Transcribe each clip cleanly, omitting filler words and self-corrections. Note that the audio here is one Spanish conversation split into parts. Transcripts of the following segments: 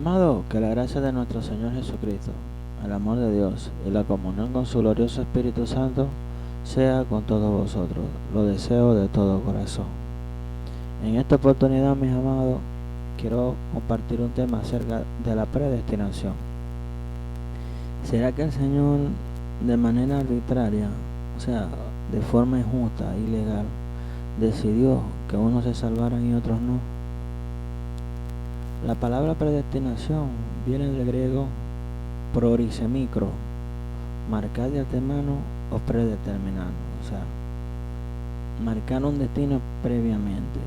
Amado, que la gracia de nuestro Señor Jesucristo, el amor de Dios y la comunión con su glorioso Espíritu Santo sea con todos vosotros. Lo deseo de todo corazón. En esta oportunidad, mis amados, quiero compartir un tema acerca de la predestinación. ¿Será que el Señor, de manera arbitraria, o sea, de forma injusta, ilegal, decidió que unos se salvaran y otros no? La palabra predestinación viene del griego prorisemicro, marcar de antemano o predeterminar, o sea, marcar un destino previamente.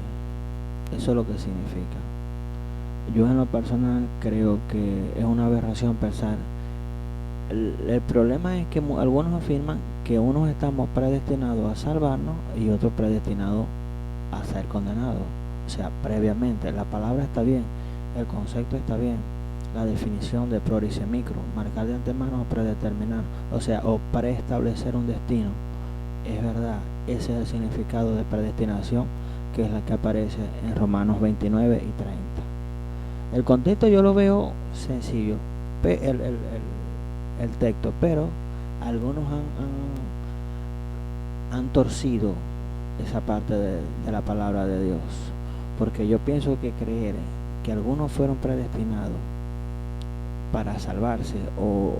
Eso es lo que significa. Yo en lo personal creo que es una aberración pensar. El problema es que algunos afirman que unos estamos predestinados a salvarnos y otros predestinados a ser condenados. O sea, previamente. La palabra está bien, el concepto está bien, la definición de prorisemicro, marcar de antemano o predeterminar, o sea, o preestablecer un destino. Es verdad, ese es el significado de predestinación, que es la que aparece en Romanos 29 y 30. El contexto yo lo veo sencillo, el texto, pero algunos han torcido esa parte de la palabra de Dios, porque yo pienso que creer que algunos fueron predestinados para salvarse o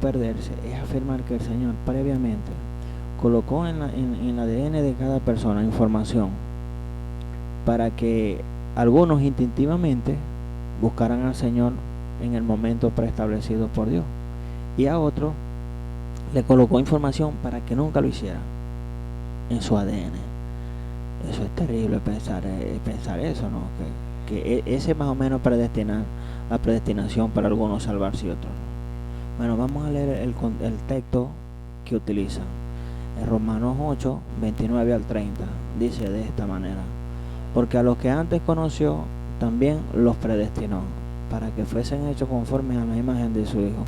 perderse es afirmar que el Señor previamente colocó en el ADN de cada persona información para que algunos instintivamente buscaran al Señor en el momento preestablecido por Dios, y a otros le colocó información para que nunca lo hicieran en su ADN. Eso es terrible pensar eso, ¿no? Que ese más o menos predestinar, la predestinación para algunos salvarse y otros no. Bueno, vamos a leer el texto que utilizan. En Romanos 8, 29 al 30, dice de esta manera: porque a los que antes conoció, también los predestinó, para que fuesen hechos conformes a la imagen de su Hijo,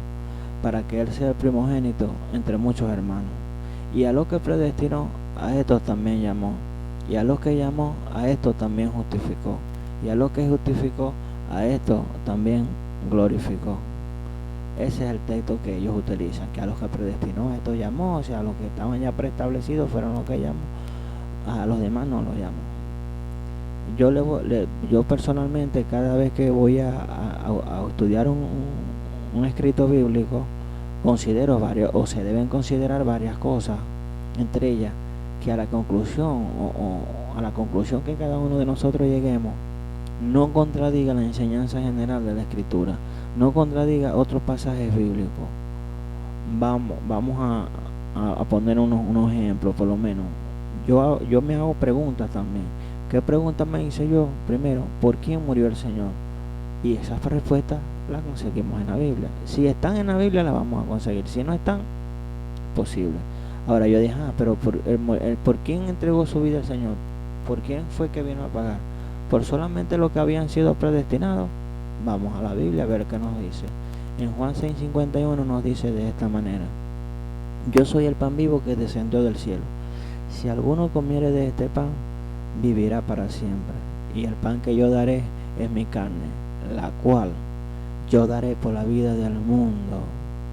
para que Él sea el primogénito entre muchos hermanos. Y a los que predestinó, a estos también llamó. Y a los que llamó, a estos también justificó. Y a los que justificó, a estos también glorificó. Ese es el texto que ellos utilizan, que a los que predestinó, a estos llamó. O sea, a los que estaban ya preestablecidos fueron los que llamó. A los demás no los llamó. Yo personalmente, cada vez que voy a estudiar un escrito bíblico, considero varios, o se deben considerar varias cosas, entre ellas que a la conclusión o a la conclusión que cada uno de nosotros lleguemos no contradiga la enseñanza general de la Escritura, no contradiga otros pasajes bíblicos. Vamos a poner unos ejemplos, por lo menos. Yo me hago preguntas también. ¿Qué pregunta me hice yo? Primero, ¿por quién murió el Señor? Y esas respuestas las conseguimos en la Biblia. Si están en la Biblia, las vamos a conseguir. Si no están, posible. Ahora yo dije, pero ¿por quién entregó su vida el Señor? ¿Por quién fue que vino a pagar? ¿Por solamente los que habían sido predestinados? Vamos a la Biblia a ver qué nos dice. En Juan 6:51 nos dice de esta manera: yo soy el pan vivo que descendió del cielo. Si alguno comiere de este pan, vivirá para siempre. Y el pan que yo daré es mi carne, la cual yo daré por la vida del mundo.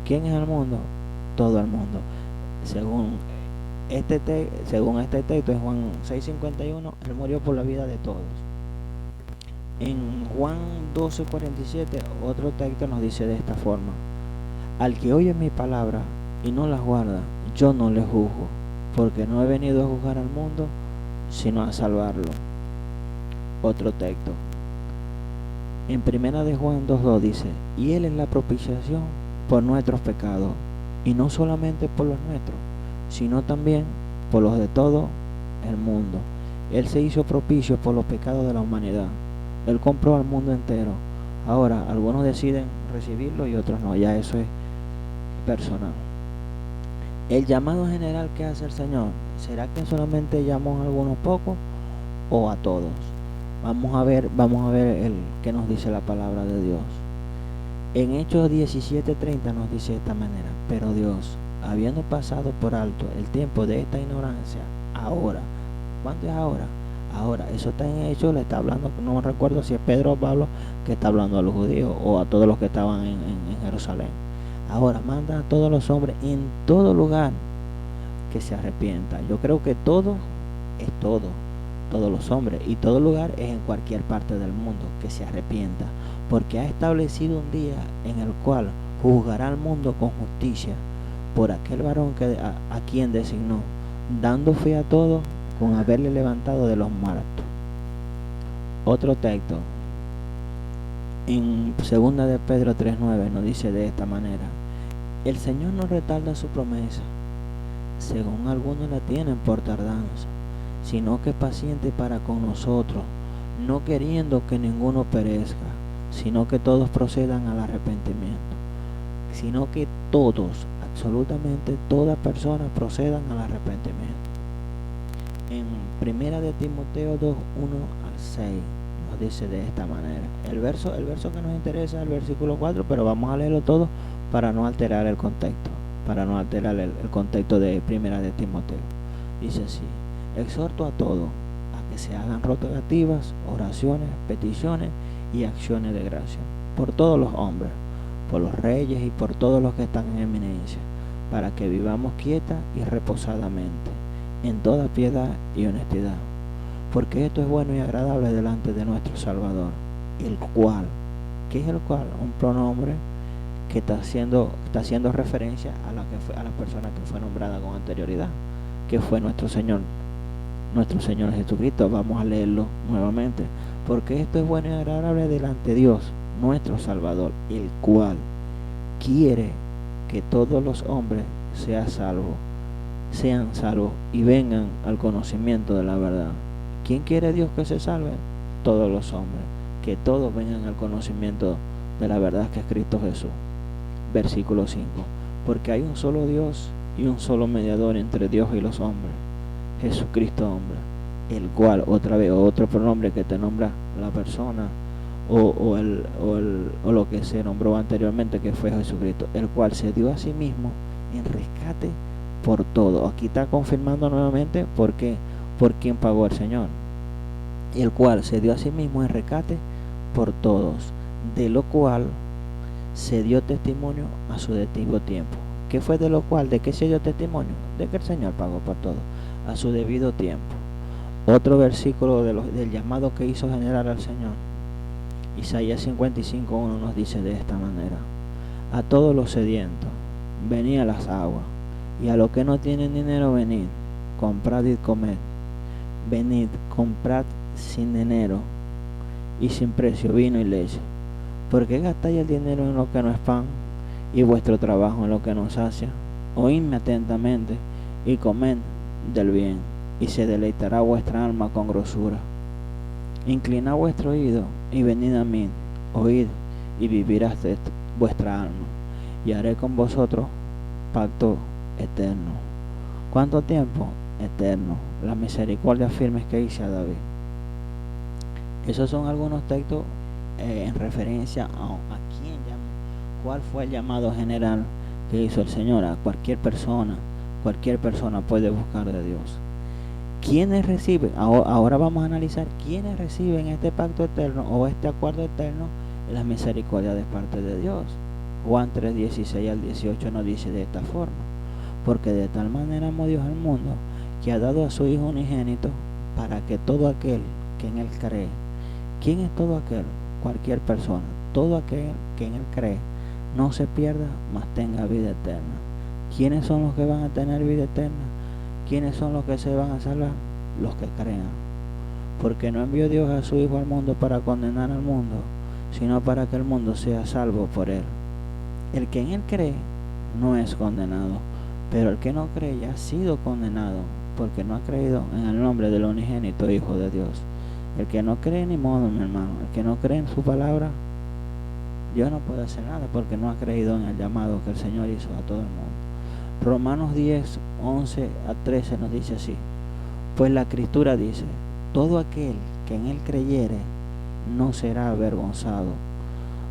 ¿Quién es el mundo? Todo el mundo. Según este texto, en Juan 6:51, Él murió por la vida de todos. En Juan 12:47, otro texto nos dice de esta forma: al que oye mi palabra y no las guarda, yo no le juzgo, porque no he venido a juzgar al mundo, sino a salvarlo. Otro texto, en primera de Juan 2:2 dice: y Él es la propiciación por nuestros pecados, y no solamente por los nuestros, sino también por los de todo el mundo. Él se hizo propicio por los pecados de la humanidad. Él compró al mundo entero. Ahora, algunos deciden recibirlo y otros no. Ya eso es personal. El llamado general que hace el Señor, ¿será que solamente llamó a algunos pocos o a todos? Vamos a ver el que nos dice la palabra de Dios. En Hechos 17:30 nos dice de esta manera: pero Dios, habiendo pasado por alto el tiempo de esta ignorancia, ahora, ¿cuándo es ahora? Ahora, eso está en Hechos, le está hablando, no me recuerdo si es Pedro o Pablo, que está hablando a los judíos o a todos los que estaban en Jerusalén. Ahora, manda a todos los hombres en todo lugar que se arrepientan. Yo creo que todo es todo, todos los hombres, y todo lugar es en cualquier parte del mundo que se arrepienta, porque ha establecido un día en el cual juzgará al mundo con justicia por aquel varón que a quien designó, dando fe a todos con haberle levantado de los muertos. Otro texto en 2 de Pedro 3:9 nos dice de esta manera: el Señor no retarda su promesa, según algunos la tienen por tardanza, sino que es paciente para con nosotros, no queriendo que ninguno perezca, sino que todos procedan al arrepentimiento. Sino que todos, absolutamente todas personas procedan al arrepentimiento. En 1 de Timoteo 2:1 al 6 nos dice de esta manera. El verso que nos interesa es el versículo 4, pero vamos a leerlo todo para no alterar el contexto, el contexto de 1 de Timoteo. Dice así: exhorto a todos a que se hagan rogativas, oraciones, peticiones y acciones de gracia por todos los hombres, por los reyes y por todos los que están en eminencia, para que vivamos quieta y reposadamente, en toda piedad y honestidad, porque esto es bueno y agradable delante de nuestro Salvador, el cual, ¿qué es el cual? Un pronombre que está haciendo referencia a la persona que fue nombrada con anterioridad, que fue nuestro Señor Jesucristo. Vamos a leerlo nuevamente: porque esto es bueno y agradable delante de Dios nuestro Salvador, el cual quiere que todos los hombres sean salvos y vengan al conocimiento de la verdad. ¿Quién quiere Dios que se salve? Todos los hombres, que todos vengan al conocimiento de la verdad que es Cristo Jesús. Versículo 5: porque hay un solo Dios y un solo mediador entre Dios y los hombres, Jesucristo hombre, el cual, otra vez, otro pronombre que te nombra la persona o lo que se nombró anteriormente, que fue Jesucristo, el cual se dio a sí mismo en rescate por todo. Aquí está confirmando nuevamente por qué, por quién pagó el Señor, el cual se dio a sí mismo en rescate por todos, de lo cual se dio testimonio a su debido tiempo. ¿Qué fue de lo cual? ¿De qué se dio testimonio? De que el Señor pagó por todo, a su debido tiempo. Otro versículo del llamado que hizo general al Señor, Isaías 55:1 nos dice de esta manera: a todos los sedientos, venid a las aguas, y a los que no tienen dinero, venid, comprad y comed. Venid, comprad sin dinero y sin precio vino y leche. ¿Por qué gastáis el dinero en lo que no es pan, y vuestro trabajo en lo que no sacia? Oídme atentamente y comed del bien, y se deleitará vuestra alma con grosura. Inclinad vuestro oído y venid a mí, oíd y vivirá vuestra alma, y haré con vosotros pacto eterno. ¿Cuánto tiempo? Eterno. La misericordia firme que hice a David. Esos son algunos textos en referencia a quién llama, cuál fue el llamado general que hizo el Señor a cualquier persona. Cualquier persona puede buscar de Dios. ¿Quiénes reciben? Ahora vamos a analizar quiénes reciben este pacto eterno o este acuerdo eterno en la misericordia de parte de Dios. Juan 3:16 al 18 nos dice de esta forma: porque de tal manera amó Dios al mundo, que ha dado a su Hijo unigénito, para que todo aquel que en Él cree. ¿Quién es todo aquel? Cualquier persona. Todo aquel que en Él cree no se pierda, mas tenga vida eterna. ¿Quiénes son los que van a tener vida eterna? ¿Quiénes son los que se van a salvar? Los que crean. Porque no envió Dios a su Hijo al mundo para condenar al mundo, sino para que el mundo sea salvo por Él. El que en Él cree no es condenado, pero el que no cree ya ha sido condenado, porque no ha creído en el nombre del unigénito Hijo de Dios. El que no cree, ni modo, mi hermano. El que no cree en su palabra, Dios no puede hacer nada, porque no ha creído en el llamado que el Señor hizo a todo el mundo. Romanos 10:11 a 13 nos dice así: pues la Escritura dice: todo aquel que en Él creyere no será avergonzado.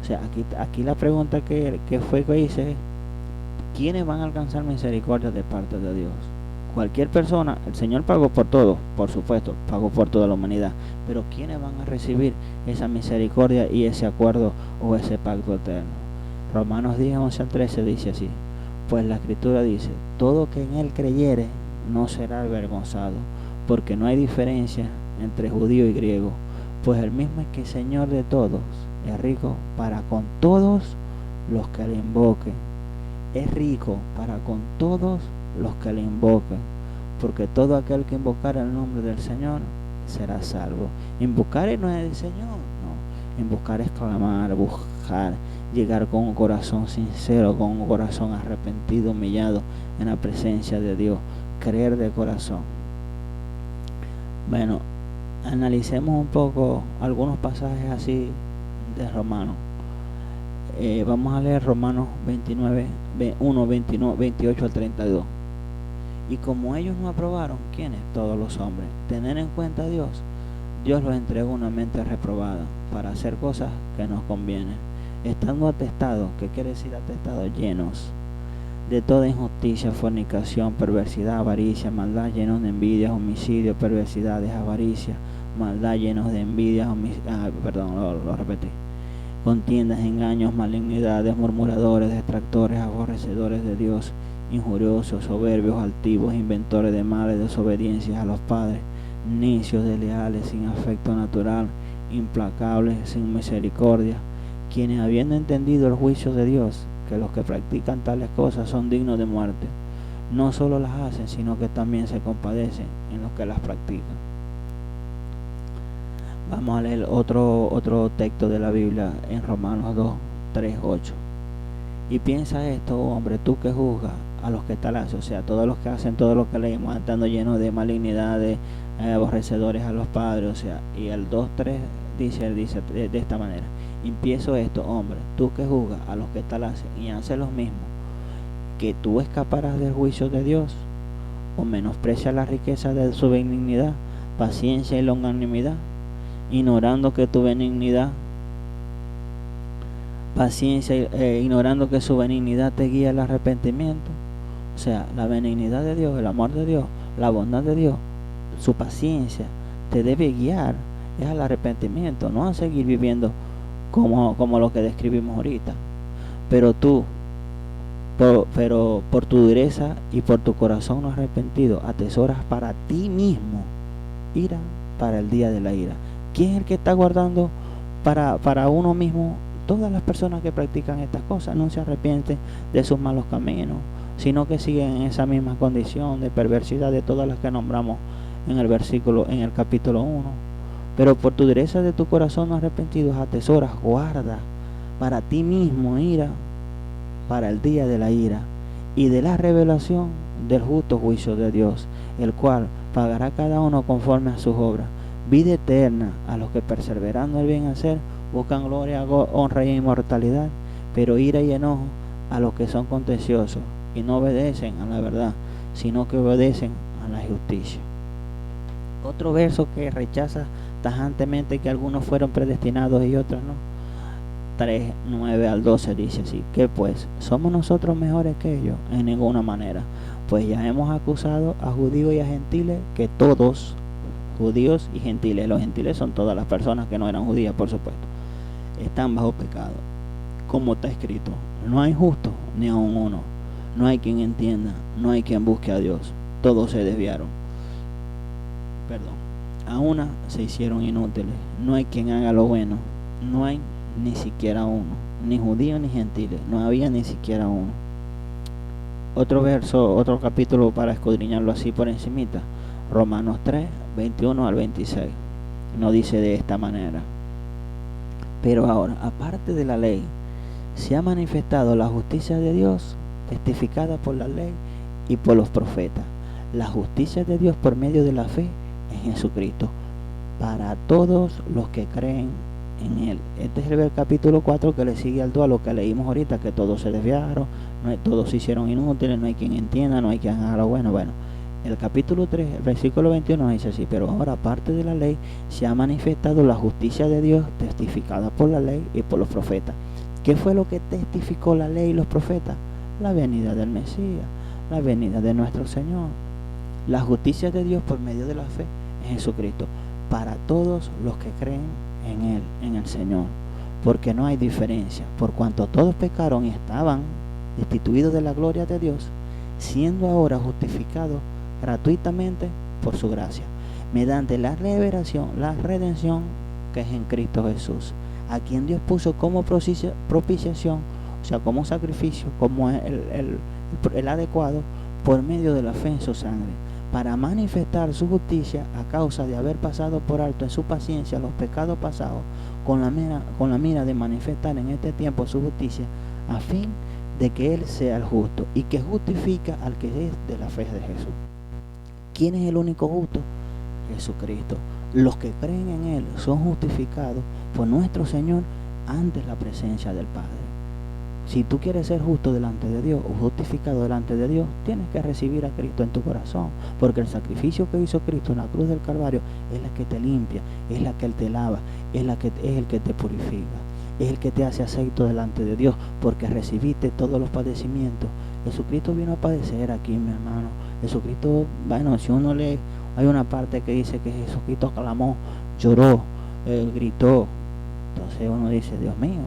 O sea, aquí la pregunta que hice es: ¿quiénes van a alcanzar misericordia de parte de Dios? Cualquier persona, el Señor pagó por todo, por supuesto, pagó por toda la humanidad, pero ¿quiénes van a recibir esa misericordia y ese acuerdo o ese pacto eterno? Romanos 10, 11 al 13 dice así: pues la Escritura dice, todo que en Él creyere no será avergonzado, porque no hay diferencia entre judío y griego, pues el mismo es que Señor de todos, es rico para con todos los que le invoquen. Es rico para con todos los que le invoquen, porque todo aquel que invocara el nombre del Señor será salvo. Invocar no es el Señor, no. Invocar es clamar, buscar, llegar con un corazón sincero, con un corazón arrepentido, humillado en la presencia de Dios, creer de corazón. Bueno, analicemos un poco algunos pasajes así de Romanos. Vamos a leer Romanos 29, 1, 29, 28 al 32. Y como ellos no aprobaron, ¿quiénes? Todos los hombres, tener en cuenta a Dios, Dios los entregó una mente reprobada para hacer cosas que nos convienen, estando atestados, ¿qué quiere decir atestados? Llenos de toda injusticia, fornicación, perversidad, avaricia, maldad, llenos de envidias, homicidios, perversidades, avaricia, maldad, llenos de envidias, lo repetí. Contiendas, engaños, malignidades, murmuradores, detractores, aborrecedores de Dios, injuriosos, soberbios, altivos, inventores de males, desobediencias a los padres, necios, desleales, sin afecto natural, implacables, sin misericordia, quienes habiendo entendido el juicio de Dios, que los que practican tales cosas son dignos de muerte, no solo las hacen, sino que también se compadecen en los que las practican. Vamos a leer otro texto de la Biblia en Romanos 2, 3, 8. Y piensa esto, hombre, tú que juzgas a los que talas, o sea, todos los que hacen todo lo que leemos, estando llenos de malignidades, aborrecedores a los padres, o sea, y el 2, 3 dice de esta manera: empiezo esto, hombre, tú que juzgas a los que talas y haces lo mismo, que tú escaparás del juicio de Dios, o menosprecias la riqueza de su benignidad, paciencia y longanimidad, ignorando que tu benignidad, ignorando que su benignidad te guía al arrepentimiento. O sea, la benignidad de Dios, el amor de Dios, la bondad de Dios, su paciencia te debe guiar es al arrepentimiento, no a seguir viviendo como lo que describimos ahorita. Pero tú, por tu dureza y por tu corazón no arrepentido, atesoras para ti mismo ira para el día de la ira. ¿Quién es el que está guardando para uno mismo? Todas las personas que practican estas cosas no se arrepienten de sus malos caminos, sino que siguen en esa misma condición de perversidad de todas las que nombramos en el capítulo 1. Pero por tu dureza de tu corazón no arrepentido, atesoras, guarda para ti mismo ira para el día de la ira y de la revelación del justo juicio de Dios, el cual pagará cada uno conforme a sus obras. Vida eterna a los que perseverando el bien hacer buscan gloria, honra y inmortalidad, pero ira y enojo a los que son contenciosos y no obedecen a la verdad, sino que obedecen a la justicia. Otro verso que rechaza tajantemente que algunos fueron predestinados y otros no. 3, 9 al 12 dice así: ¿qué pues? ¿Somos nosotros mejores que ellos? En ninguna manera, pues ya hemos acusado a judíos y a gentiles que todos, judíos y gentiles, los gentiles son todas las personas que no eran judías, por supuesto, están bajo pecado, como está escrito: no hay justo ni aun uno, no hay quien entienda, no hay quien busque a Dios, todos se desviaron, a una se hicieron inútiles, no hay quien haga lo bueno, no hay ni siquiera uno, ni judíos ni gentiles, no había ni siquiera uno. Otro verso, otro capítulo para escudriñarlo así por encimita, Romanos 3, 21 al 26, nos dice de esta manera: pero ahora, aparte de la ley, se ha manifestado la justicia de Dios, testificada por la ley y por los profetas, la justicia de Dios por medio de la fe en Jesucristo, para todos los que creen en Él. Este es el capítulo 4 que le sigue al 2 a lo que leímos ahorita, que todos se desviaron, todos se hicieron inútiles, no hay quien entienda, no hay quien haga lo bueno. Bueno, el capítulo 3, el versículo 21 dice así: pero ahora, aparte de la ley, se ha manifestado la justicia de Dios, testificada por la ley y por los profetas. ¿Qué fue lo que testificó la ley y los profetas? La venida del Mesías, la venida de nuestro Señor. La justicia de Dios por medio de la fe en Jesucristo, para todos los que creen en Él, en el Señor. Porque no hay diferencia, por cuanto todos pecaron y estaban destituidos de la gloria de Dios, siendo ahora justificados gratuitamente por su gracia, mediante la redención que es en Cristo Jesús, a quien Dios puso como propiciación, o sea, como sacrificio, como el adecuado, por medio de la fe en su sangre, para manifestar su justicia a causa de haber pasado por alto en su paciencia los pecados pasados, con la mira de manifestar en este tiempo su justicia, a fin de que Él sea el justo y que justifica al que es de la fe de Jesús. ¿Quién es el único justo? Jesucristo. Los que creen en Él son justificados por nuestro Señor ante la presencia del Padre. Si tú quieres ser justo delante de Dios o justificado delante de Dios, tienes que recibir a Cristo en tu corazón, porque el sacrificio que hizo Cristo en la cruz del Calvario es la que te limpia, es la que Él te lava, es el que te purifica, es el que te hace acepto delante de Dios, porque recibiste todos los padecimientos. Jesucristo vino a padecer aquí, mi hermano. Jesucristo, bueno, si uno lee, hay una parte que dice que Jesucristo clamó, lloró, gritó. Entonces uno dice, Dios mío,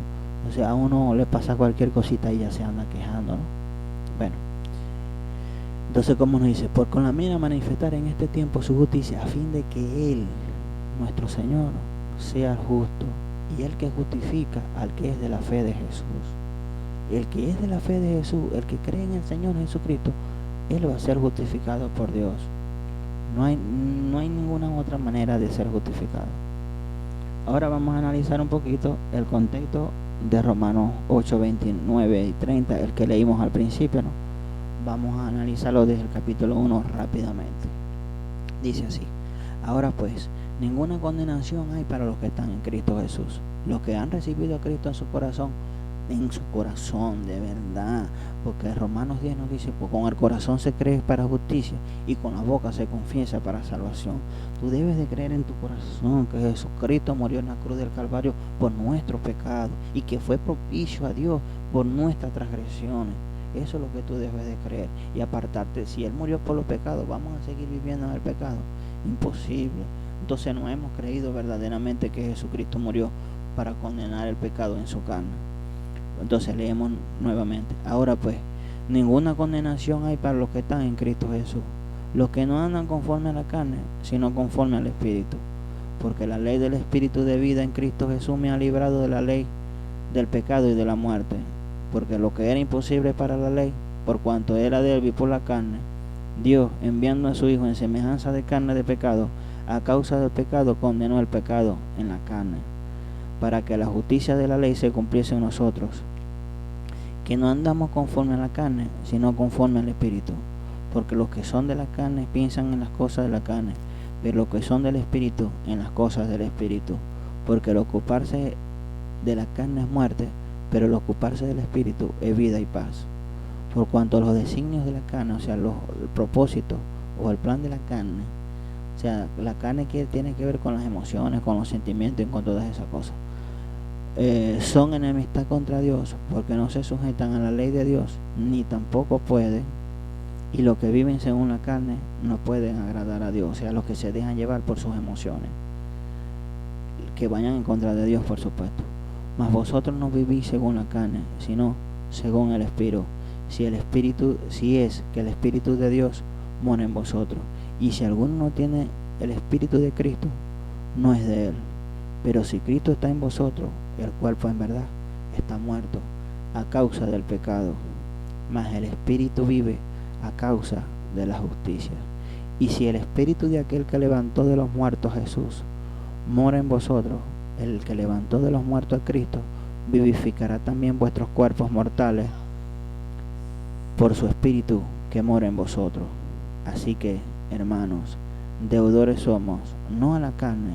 o sea, a uno le pasa cualquier cosita y ya se anda quejando, ¿no? Bueno, entonces como nos dice, por con la mira manifestar en este tiempo su justicia, a fin de que Él, nuestro Señor, sea justo, y el que justifica al que es de la fe de Jesús. El que es de la fe de Jesús, el que cree en el Señor Jesucristo, Él va a ser justificado por Dios. No hay ninguna otra manera de ser justificado. Ahora vamos a analizar un poquito el contexto de Romanos 8, 29 y 30, el que leímos al principio, ¿no? Vamos a analizarlo desde el capítulo 1 rápidamente. Dice así: ahora pues, ninguna condenación hay para los que están en Cristo Jesús, los que han recibido a Cristo en su corazón de verdad, porque Romanos 10 nos dice, pues con el corazón se cree para justicia y con la boca se confiesa para salvación. Tú debes de creer en tu corazón que Jesucristo murió en la cruz del Calvario por nuestros pecados y que fue propicio a Dios por nuestras transgresiones. Eso es lo que tú debes de creer y apartarte. Si Él murió por los pecados, ¿vamos a seguir viviendo en el pecado? Imposible. Entonces no hemos creído verdaderamente que Jesucristo murió para condenar el pecado en su carne. Entonces leemos nuevamente: ahora pues, ninguna condenación hay para los que están en Cristo Jesús, los que no andan conforme a la carne, sino conforme al Espíritu. Porque la ley del Espíritu de vida en Cristo Jesús me ha librado de la ley del pecado y de la muerte. Porque lo que era imposible para la ley, por cuanto era débil por la carne, Dios, enviando a su Hijo en semejanza de carne de pecado, a causa del pecado condenó el pecado en la carne, para que la justicia de la ley se cumpliese en nosotros, que no andamos conforme a la carne, sino conforme al Espíritu. Porque los que son de la carne piensan en las cosas de la carne, pero los que son del Espíritu en las cosas del Espíritu. Porque el ocuparse de la carne es muerte, pero el ocuparse del Espíritu es vida y paz. Por cuanto los designios de la carne, o sea, el propósito o el plan de la carne, o sea, la carne que tiene que ver con las emociones, con los sentimientos y con todas esas cosas, son enemistad contra Dios, porque no se sujetan a la ley de Dios, ni tampoco pueden, y los que viven según la carne no pueden agradar a Dios, o sea, los que se dejan llevar por sus emociones, que vayan en contra de Dios, por supuesto. Mas vosotros no vivís según la carne, sino según el Espíritu, si es que el Espíritu de Dios mora en vosotros. Y si alguno no tiene el Espíritu de Cristo, no es de él. Pero si Cristo está en vosotros, el cuerpo en verdad está muerto a causa del pecado, mas el Espíritu vive a causa de la justicia. Y si el Espíritu de aquel que levantó de los muertos a Jesús mora en vosotros, el que levantó de los muertos a Cristo vivificará también vuestros cuerpos mortales por su Espíritu que mora en vosotros. Así que, hermanos, deudores somos, no a la carne,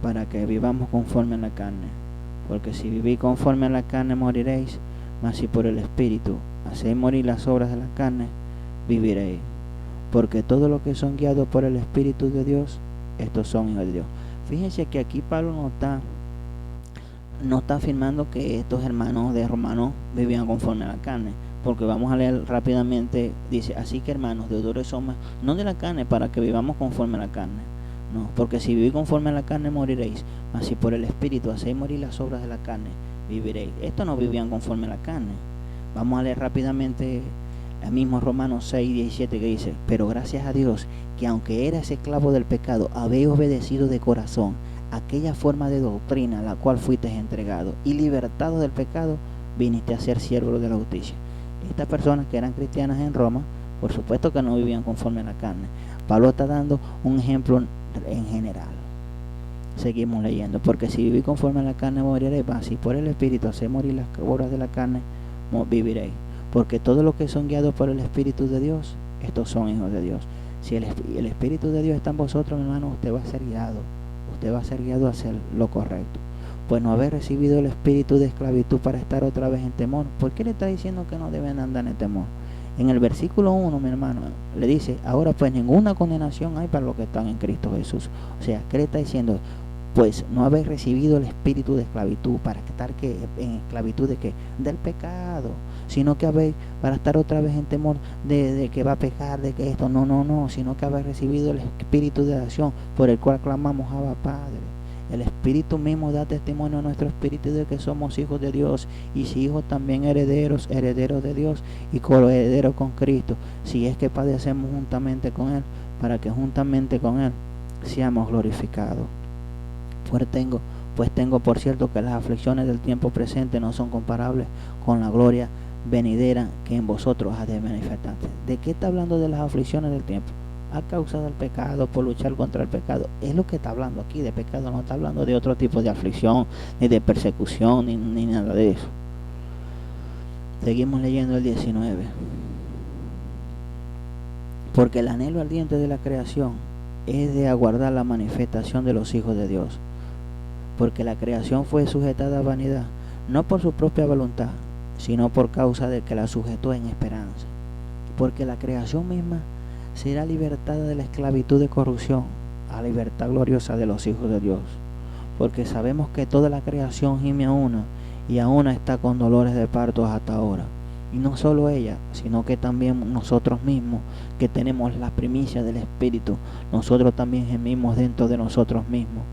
para que vivamos conforme a la carne. Porque si vivís conforme a la carne moriréis, mas si por el Espíritu hacéis morir las obras de la carne, viviréis. Porque todos los que son guiados por el Espíritu de Dios, estos son hijos de Dios. Fíjense que aquí Pablo no está afirmando que estos hermanos de Romanos vivían conforme a la carne, porque vamos a leer rápidamente, dice, así que hermanos, deudores somos, no de la carne, para que vivamos conforme a la carne, no, porque si vivís conforme a la carne moriréis, mas si por el Espíritu hacéis morir las obras de la carne, viviréis. Estos no vivían conforme a la carne. Vamos a leer rápidamente el mismo Romanos 6:17 que dice, pero gracias a Dios, que aunque eras esclavo del pecado, habéis obedecido de corazón aquella forma de doctrina a la cual fuiste entregado, y libertado del pecado, viniste a ser siervo de la justicia. Estas personas que eran cristianas en Roma, por supuesto que no vivían conforme a la carne. Pablo está dando un ejemplo en general. Seguimos leyendo, porque si vivís conforme a la carne moriréis, mas si por el Espíritu hacéis morir las obras de la carne, viviréis. Porque todos los que son guiados por el Espíritu de Dios, estos son hijos de Dios. Si el Espíritu de Dios está en vosotros, mi hermano, usted va a ser guiado. Usted va a ser guiado a hacer lo correcto. Pues no haber recibido el espíritu de esclavitud para estar otra vez en temor. ¿Por qué le está diciendo que no deben andar en temor? En el versículo 1, mi hermano, le dice, ahora pues ninguna condenación hay para los que están en Cristo Jesús. O sea, ¿qué le está diciendo? Pues no habéis recibido el espíritu de esclavitud para estar en esclavitud de qué, del pecado, sino que habéis para estar otra vez en temor de que va a pecar, de que esto, no, sino que habéis recibido el espíritu de adopción por el cual clamamos Abba Padre. El Espíritu mismo da testimonio a nuestro espíritu de que somos hijos de Dios, y si hijos también herederos de Dios y coherederos con Cristo, si es que padecemos juntamente con Él, para que juntamente con Él seamos glorificados. Pues tengo por cierto que las aflicciones del tiempo presente no son comparables con la gloria venidera que en vosotros ha de manifestarse. ¿De qué está hablando de las aflicciones del tiempo? A causa del pecado, por luchar contra el pecado. Es lo que está hablando aquí de pecado, no está hablando de otro tipo de aflicción, ni de persecución, ni nada de eso. Seguimos leyendo el 19. Porque el anhelo ardiente de la creación es de aguardar la manifestación de los hijos de Dios. Porque la creación fue sujetada a vanidad, no por su propia voluntad, sino por causa del que la sujetó en esperanza. Porque la creación misma será libertada de la esclavitud de corrupción a la libertad gloriosa de los hijos de Dios. Porque sabemos que toda la creación gime a una, y a una está con dolores de parto hasta ahora. Y no solo ella, sino que también nosotros mismos, que tenemos las primicias del Espíritu, nosotros también gemimos dentro de nosotros mismos,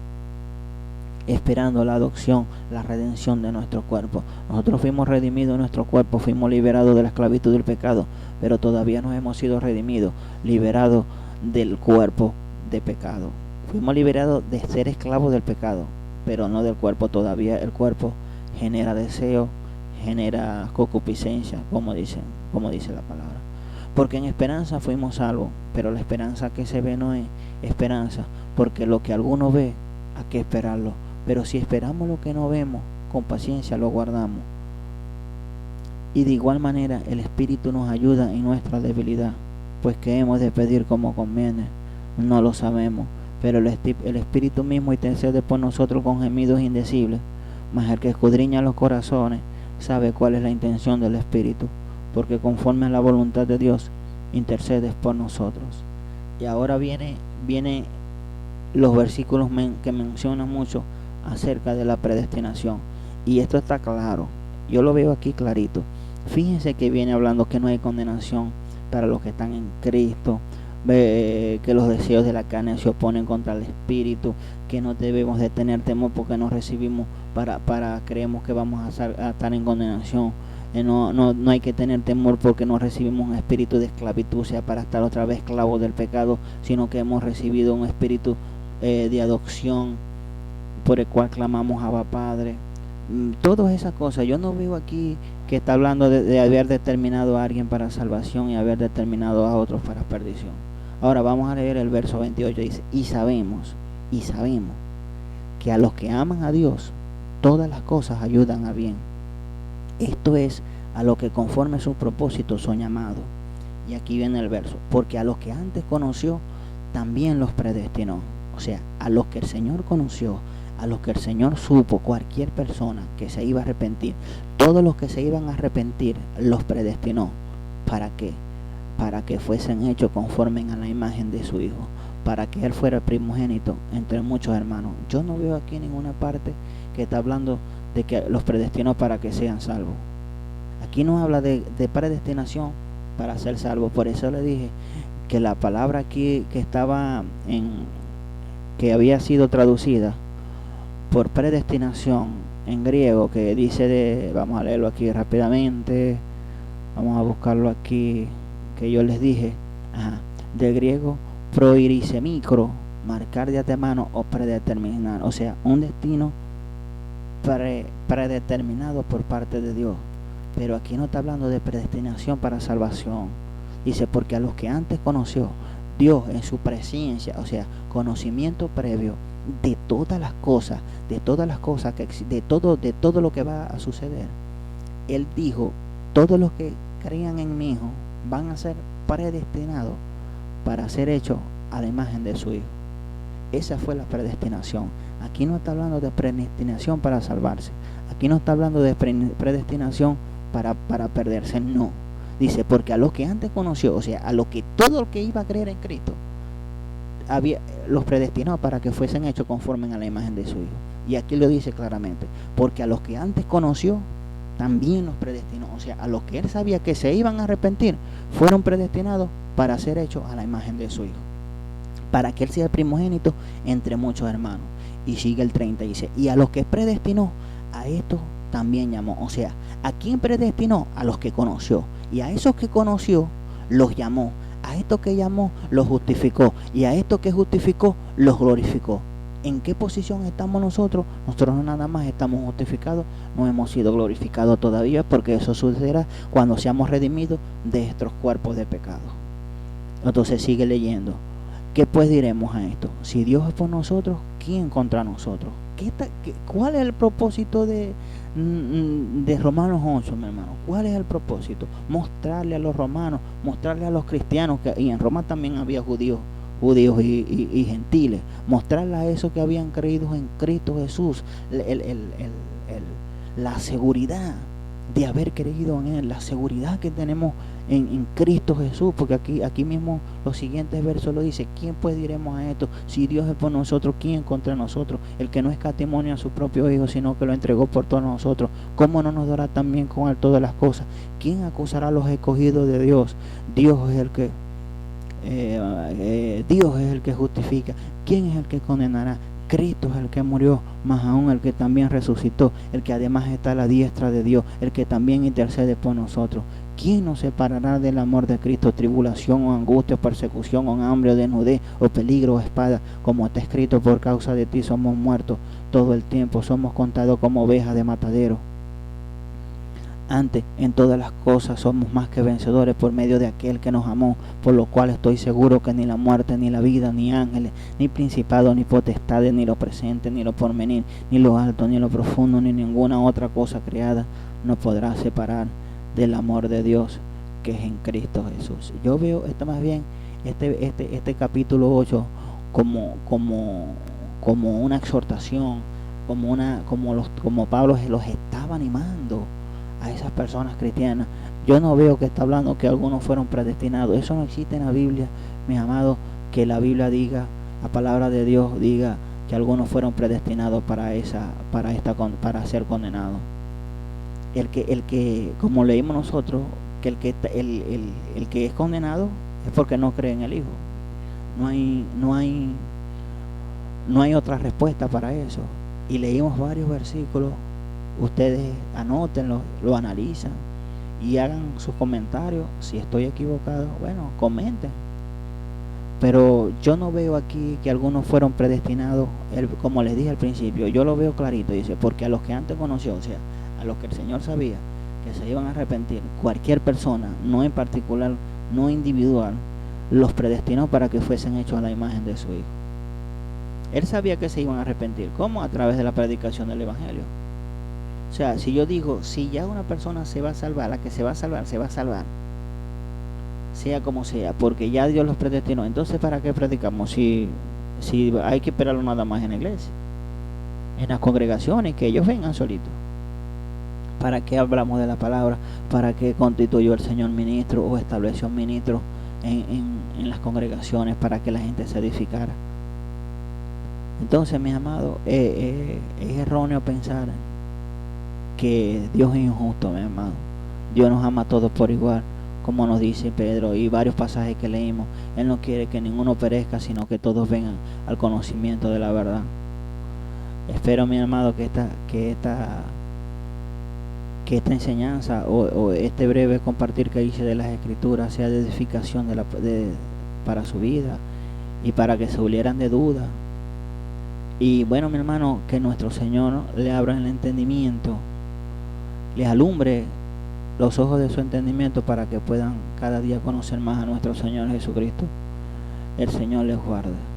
esperando la adopción, la redención de nuestro cuerpo. Nosotros fuimos redimidos en nuestro cuerpo, fuimos liberados de la esclavitud del pecado, pero todavía no hemos sido redimidos, liberados del cuerpo de pecado. Fuimos liberados de ser esclavos del pecado, pero no del cuerpo todavía. El cuerpo genera deseo, genera concupiscencia, como dice la palabra. Porque en esperanza fuimos salvos, pero la esperanza que se ve no es esperanza, porque lo que alguno ve, hay que esperarlo. Pero si esperamos lo que no vemos, con paciencia lo guardamos. Y de igual manera el Espíritu nos ayuda en nuestra debilidad, pues que hemos de pedir como conviene, no lo sabemos, pero el Espíritu mismo intercede por nosotros con gemidos indecibles. Mas el que escudriña los corazones sabe cuál es la intención del Espíritu, porque conforme a la voluntad de Dios intercedes por nosotros. Y ahora viene los versículos que mencionan mucho acerca de la predestinación, y esto está claro, yo lo veo aquí clarito. Fíjense que viene hablando que no hay condenación para los que están en Cristo, que los deseos de la carne se oponen contra el Espíritu, que no debemos de tener temor porque no recibimos creemos que vamos a estar en condenación. No hay que tener temor porque no recibimos un espíritu de esclavitud, o sea, para estar otra vez esclavos del pecado, sino que hemos recibido un espíritu de adopción por el cual clamamos Abba Padre. Todas esas cosas. Yo no veo aquí que está hablando de haber determinado a alguien para salvación y haber determinado a otros para perdición. Ahora vamos a leer el verso 28. Dice, y sabemos que a los que aman a Dios todas las cosas ayudan a bien. Esto es, a los que conforme a sus propósitos son llamados. Y aquí viene el verso, porque a los que antes conoció también los predestinó. O sea, a los que el Señor conoció, a los que el Señor supo, cualquier persona que se iba a arrepentir, todos los que se iban a arrepentir, los predestinó. ¿Para qué? Para que fuesen hechos conforme a la imagen de su Hijo, para que Él fuera el primogénito entre muchos hermanos. Yo no veo aquí ninguna parte que está hablando de que los predestinó para que sean salvos. Aquí no habla de predestinación para ser salvo. Por eso le dije que la palabra aquí que había sido traducida por predestinación en griego, que dice vamos a leerlo aquí rápidamente, vamos a buscarlo aquí, que yo les dije, del griego proirisemicro, marcar de antemano o predeterminar, o sea, un destino predeterminado por parte de Dios. Pero aquí no está hablando de predestinación para salvación. Dice, porque a los que antes conoció Dios en su presencia, o sea, conocimiento previo de todas las cosas, de todo lo que va a suceder. Él dijo, todos los que crean en mi Hijo van a ser predestinados para ser hechos a la imagen de su Hijo. Esa fue la predestinación. Aquí no está hablando de predestinación para salvarse. Aquí no está hablando de predestinación para perderse. No. Dice, porque a los que antes conoció, o sea, a los que todo el que iba a creer en Cristo, los predestinó para que fuesen hechos conforme a la imagen de su Hijo. Y aquí lo dice claramente, porque a los que antes conoció, también los predestinó. O sea, a los que él sabía que se iban a arrepentir, fueron predestinados para ser hechos a la imagen de su Hijo, para que él sea el primogénito entre muchos hermanos. Y sigue el 30, dice, y a los que predestinó, a estos también llamó. O sea, ¿a quién predestinó? A los que conoció. Y a esos que conoció, los llamó. A estos que llamó, los justificó. Y a estos que justificó, los glorificó. ¿En qué posición estamos nosotros? Nosotros no nada más estamos justificados, no hemos sido glorificados todavía, porque eso sucederá cuando seamos redimidos de estos cuerpos de pecado. Entonces sigue leyendo. ¿Qué pues diremos a esto? Si Dios es por nosotros, ¿quién contra nosotros? ¿Cuál es el propósito de Romanos 8, mi hermano? ¿Cuál es el propósito? Mostrarle a los romanos, mostrarle a los cristianos, y en Roma también había judíos y gentiles, mostrarle a esos que habían creído en Cristo Jesús la seguridad de haber creído en Él, la seguridad que tenemos en Cristo Jesús, porque aquí mismo los siguientes versos lo dice. ¿Quién pues diremos a esto? Si Dios es por nosotros, ¿quién contra nosotros? El que no escatimó a su propio Hijo, sino que lo entregó por todos nosotros, ¿cómo no nos dará también con Él todas las cosas? ¿Quién acusará a los escogidos de Dios? Dios es el que justifica. ¿Quién es el que condenará? Cristo es el que murió, más aún el que también resucitó, el que además está a la diestra de Dios, el que también intercede por nosotros. ¿Quién nos separará del amor de Cristo? Tribulación o angustia, o persecución o hambre o desnudez o peligro o espada, como está escrito, por causa de ti somos muertos todo el tiempo, somos contados como ovejas de matadero. Antes, en todas las cosas somos más que vencedores por medio de aquel que nos amó, por lo cual estoy seguro que ni la muerte, ni la vida, ni ángeles, ni principados, ni potestades, ni lo presente, ni lo porvenir, ni lo alto, ni lo profundo, ni ninguna otra cosa creada nos podrá separar del amor de Dios que es en Cristo Jesús. Yo veo esto más bien, este capítulo 8 como una exhortación, como Pablo los estaba animando a esas personas cristianas. Yo no veo que está hablando que algunos fueron predestinados. Eso no existe en la Biblia, mis amados, que la Biblia diga, la palabra de Dios diga que algunos fueron predestinados para ser condenados. El que como leímos nosotros, que el que es condenado es porque no cree en el Hijo. No hay otra respuesta para eso. Y leímos varios versículos. Ustedes anótenlo, lo analizan y hagan sus comentarios. Si estoy equivocado, bueno, comenten. Pero yo no veo aquí que algunos fueron predestinados, como les dije al principio. Yo lo veo clarito, dice, porque a los que antes conoció, o sea, a los que el Señor sabía que se iban a arrepentir, cualquier persona, no en particular, no individual, los predestinó para que fuesen hechos a la imagen de su Hijo. Él sabía que se iban a arrepentir. ¿Cómo? A través de la predicación del Evangelio. O sea, si yo digo, si ya una persona se va a salvar, la que se va a salvar, sea como sea, porque ya Dios los predestinó. Entonces, ¿para qué predicamos? Si hay que esperarlo nada más en la iglesia, en las congregaciones, que ellos vengan solitos. ¿Para qué hablamos de la palabra? ¿Para qué constituyó el Señor ministro o estableció ministros en las congregaciones para que la gente se edificara? Entonces, mis amados, es erróneo pensar que Dios es injusto, mi hermano. Dios nos ama a todos por igual, como nos dice Pedro y varios pasajes que leímos. Él no quiere que ninguno perezca, sino que todos vengan al conocimiento de la verdad. Espero, mi amado, que esta enseñanza o este breve compartir que hice de las Escrituras sea de edificación para su vida y para que se olieran de duda. Y bueno, mi hermano, que nuestro Señor le abra el entendimiento, les alumbre los ojos de su entendimiento para que puedan cada día conocer más a nuestro Señor Jesucristo. El Señor les guarde.